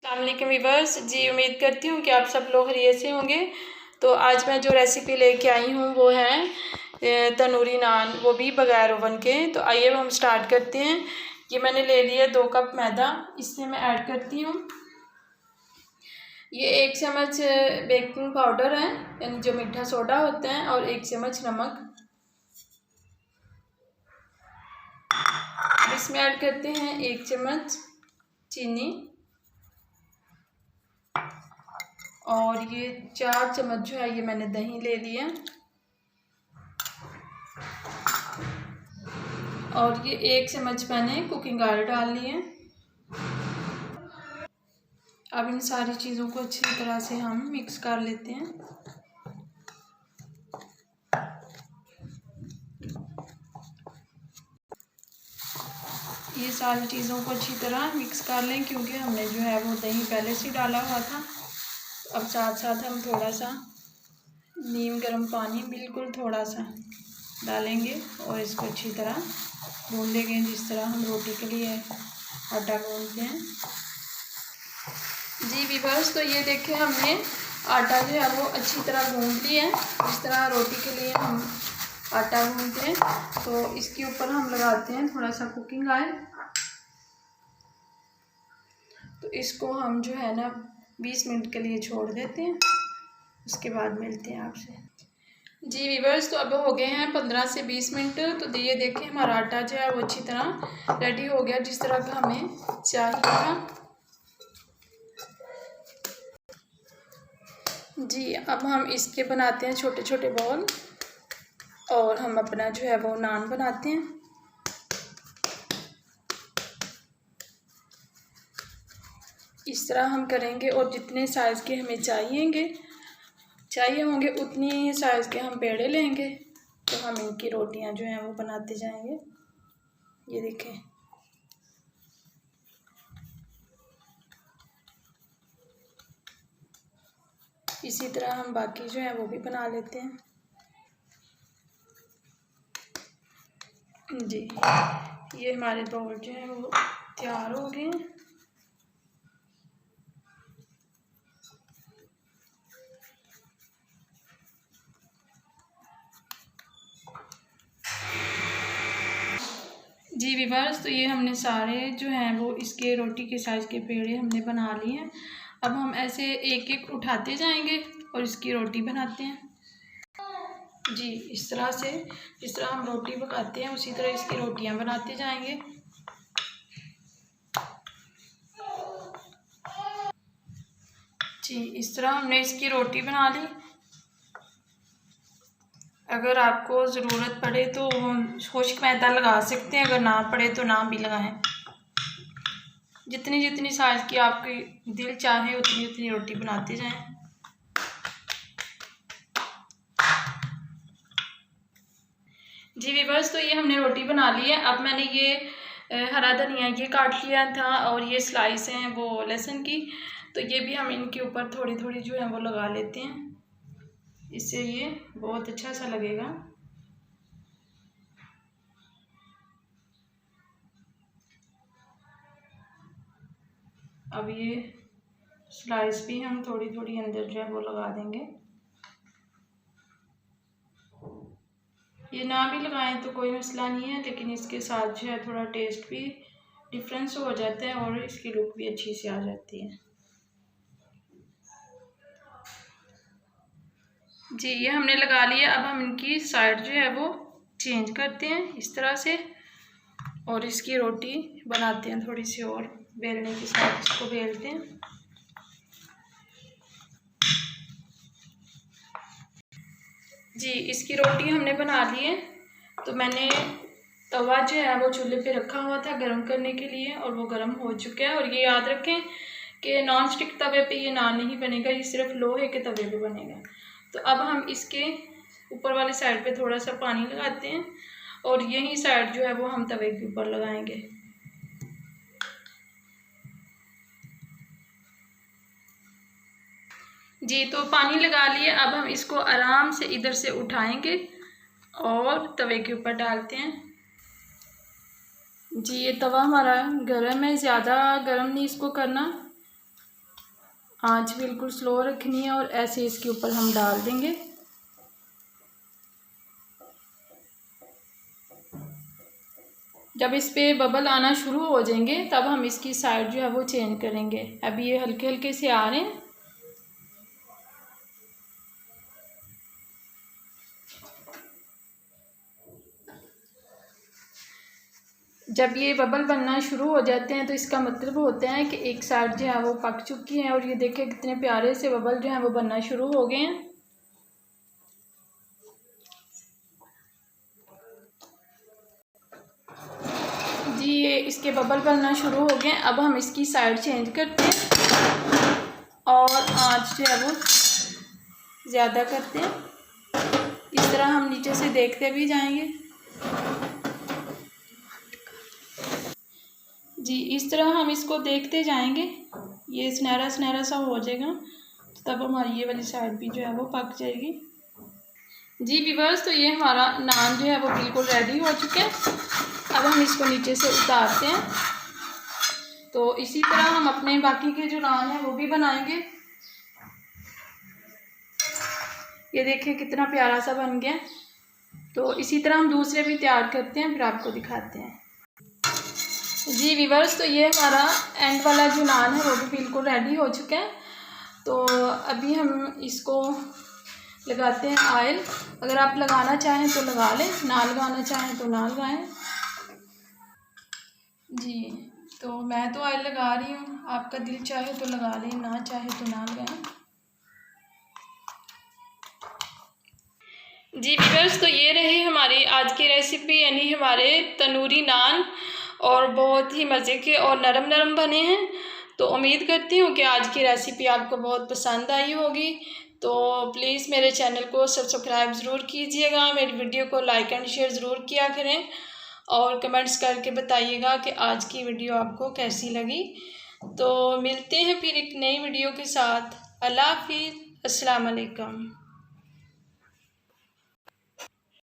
अस्सलाम वालेकुम वीवर्स जी, उम्मीद करती हूँ कि आप सब लोग खैरियत से होंगे। तो आज मैं जो रेसिपी लेके आई हूँ वो है तंदूरी नान, वो भी बगैर ओवन के। तो आइए हम स्टार्ट करते हैं। ये मैंने ले लिया 2 कप मैदा, इसमें मैं ऐड करती हूँ ये 1 चम्मच बेकिंग पाउडर है, यानी जो मीठा सोडा होता है, और 1 चम्मच नमक। इसमें ऐड करते हैं 1 चम्मच चीनी, और ये 4 चम्मच जो है ये मैंने दही ले लिया, और ये 1 चम्मच मैंने कुकिंग ऑयल डाल लिया। अब इन सारी चीज़ों को अच्छी तरह से हम मिक्स कर लेते हैं। ये सारी चीज़ों को अच्छी तरह मिक्स कर लें, क्योंकि हमने जो है वो दही पहले से डाला हुआ था। अब साथ साथ हम थोड़ा सा नीम गर्म पानी बिल्कुल थोड़ा सा डालेंगे और इसको अच्छी तरह गूँध लेंगे, जिस तरह हम रोटी के लिए आटा गूँधते हैं। जी वीवर्स, तो ये देखें हमने आटा जो है वो अच्छी तरह गूँध लिया है, जिस तरह रोटी के लिए हम आटा गूँधते हैं। तो इसके ऊपर हम लगाते हैं थोड़ा सा कुकिंग ऑयल। तो इसको हम जो है ना 20 मिनट के लिए छोड़ देते हैं, उसके बाद मिलते हैं आपसे। जी वीवर्स, तो अब हो गए हैं 15 से 20 मिनट। तो ये देखें हमारा आटा जो है वो अच्छी तरह रेडी हो गया, जिस तरह का हमें चाहिए था। जी अब हम इसके बनाते हैं छोटे छोटे बॉल, और हम अपना जो है वो नान बनाते हैं। इस तरह हम करेंगे, और जितने साइज़ के हमें चाहिए होंगे उतनी साइज़ के हम पेड़े लेंगे। तो हम इनकी रोटियां जो हैं वो बनाते जाएंगे। ये देखें, इसी तरह हम बाकी जो है वो भी बना लेते हैं। जी ये हमारे बाउल जो है वो तैयार हो गए हैं। जी वीवर्स, तो ये हमने सारे जो हैं वो इसके रोटी के साइज़ के पेड़े हमने बना लिए हैं। अब हम ऐसे एक एक उठाते जाएंगे और इसकी रोटी बनाते हैं। जी इस तरह से, जिस तरह हम रोटी पकाते हैं उसी तरह इसकी रोटियां बनाते जाएंगे। जी इस तरह हमने इसकी रोटी बना ली। अगर आपको ज़रूरत पड़े तो खुश्क मैदा लगा सकते हैं, अगर ना पड़े तो ना भी लगाएं। जितनी जितनी साइज़ की आपकी दिल चाहे उतनी उतनी रोटी बनाते जाएं। जी वीवर्स, तो ये हमने रोटी बना ली है। अब मैंने ये हरा धनिया ये काट लिया था, और ये स्लाइस हैं वो लहसुन की। तो ये भी हम इनके ऊपर थोड़ी थोड़ी जो है वो लगा लेते हैं, इससे ये बहुत अच्छा सा लगेगा। अब ये स्लाइस भी हम थोड़ी थोड़ी अंदर जो है वो लगा देंगे। ये ना भी लगाएं तो कोई मसला नहीं है, लेकिन इसके साथ जो है थोड़ा टेस्ट भी डिफरेंस हो जाता है, और इसकी लुक भी अच्छी सी आ जाती है। जी ये हमने लगा लिया। अब हम इनकी साइड जो है वो चेंज करते हैं इस तरह से, और इसकी रोटी बनाते हैं थोड़ी सी, और बेलने के साथ इसको बेलते हैं। जी इसकी रोटी हमने बना ली है। तो मैंने तवा जो है वो चूल्हे पे रखा हुआ था गर्म करने के लिए, और वो गर्म हो चुका है। और ये याद रखें कि नॉन स्टिक तवे पे ये नान नहीं बनेगा, ये सिर्फ लोहे के तवे पे बनेगा। तो अब हम इसके ऊपर वाली साइड पे थोड़ा सा पानी लगाते हैं, और यही साइड जो है वो हम तवे के ऊपर लगाएंगे। जी तो पानी लगा लिए। अब हम इसको आराम से इधर से उठाएंगे और तवे के ऊपर डालते हैं। जी ये तवा हमारा गर्म है, ज़्यादा गर्म नहीं इसको करना, आंच बिल्कुल स्लो रखनी है और ऐसे इसके ऊपर हम डाल देंगे। जब इस पे बबल आना शुरू हो जाएंगे तब हम इसकी साइड जो है वो चेंज करेंगे। अभी ये हल्के हल्के से आ रहे हैं। जब ये बबल बनना शुरू हो जाते हैं तो इसका मतलब होता है कि एक साइड जो है वो पक चुकी है। और ये देखिए कितने प्यारे से बबल जो है वो बनना शुरू हो गए हैं। जी ये इसके बबल बनना शुरू हो गए। अब हम इसकी साइड चेंज करते हैं और आंच जो है वो ज़्यादा करते हैं। इस तरह हम नीचे से देखते भी जाएंगे। जी इस तरह हम इसको देखते जाएंगे। ये सुनहरा सुनहरा सा हो जाएगा तो तब हमारी ये वाली साइड भी जो है वो पक जाएगी। जी व्यूअर्स, तो ये हमारा नान जो है वो बिल्कुल रेडी हो चुके हैं। अब हम इसको नीचे से उतारते हैं। तो इसी तरह हम अपने बाकी के जो नान हैं वो भी बनाएंगे। ये देखिए कितना प्यारा सा बन गया। तो इसी तरह हम दूसरे भी तैयार करते हैं, फिर आपको दिखाते हैं। जी व्यूअर्स, तो ये हमारा एंड वाला जो नान है वो भी बिल्कुल रेडी हो चुका है। तो अभी हम इसको लगाते हैं ऑयल। अगर आप लगाना चाहें तो लगा लें, ना लगाना चाहें तो ना लगाएं। जी तो मैं तो ऑयल लगा रही हूँ, आपका दिल चाहे तो लगा लें, ना चाहे तो ना लगाएं। जी व्यूअर्स, तो ये रही हमारी आज की रेसिपी, यानी हमारे तंदूरी नान, और बहुत ही मज़े के और नरम नरम बने हैं। तो उम्मीद करती हूँ कि आज की रेसिपी आपको बहुत पसंद आई होगी। तो प्लीज़ मेरे चैनल को सब्सक्राइब ज़रूर कीजिएगा, मेरी वीडियो को लाइक एंड शेयर ज़रूर किया करें और कमेंट्स करके बताइएगा कि आज की वीडियो आपको कैसी लगी। तो मिलते हैं फिर एक नई वीडियो के साथ। अल्लाह हाफिज़, अस्सलाम वालेकुम।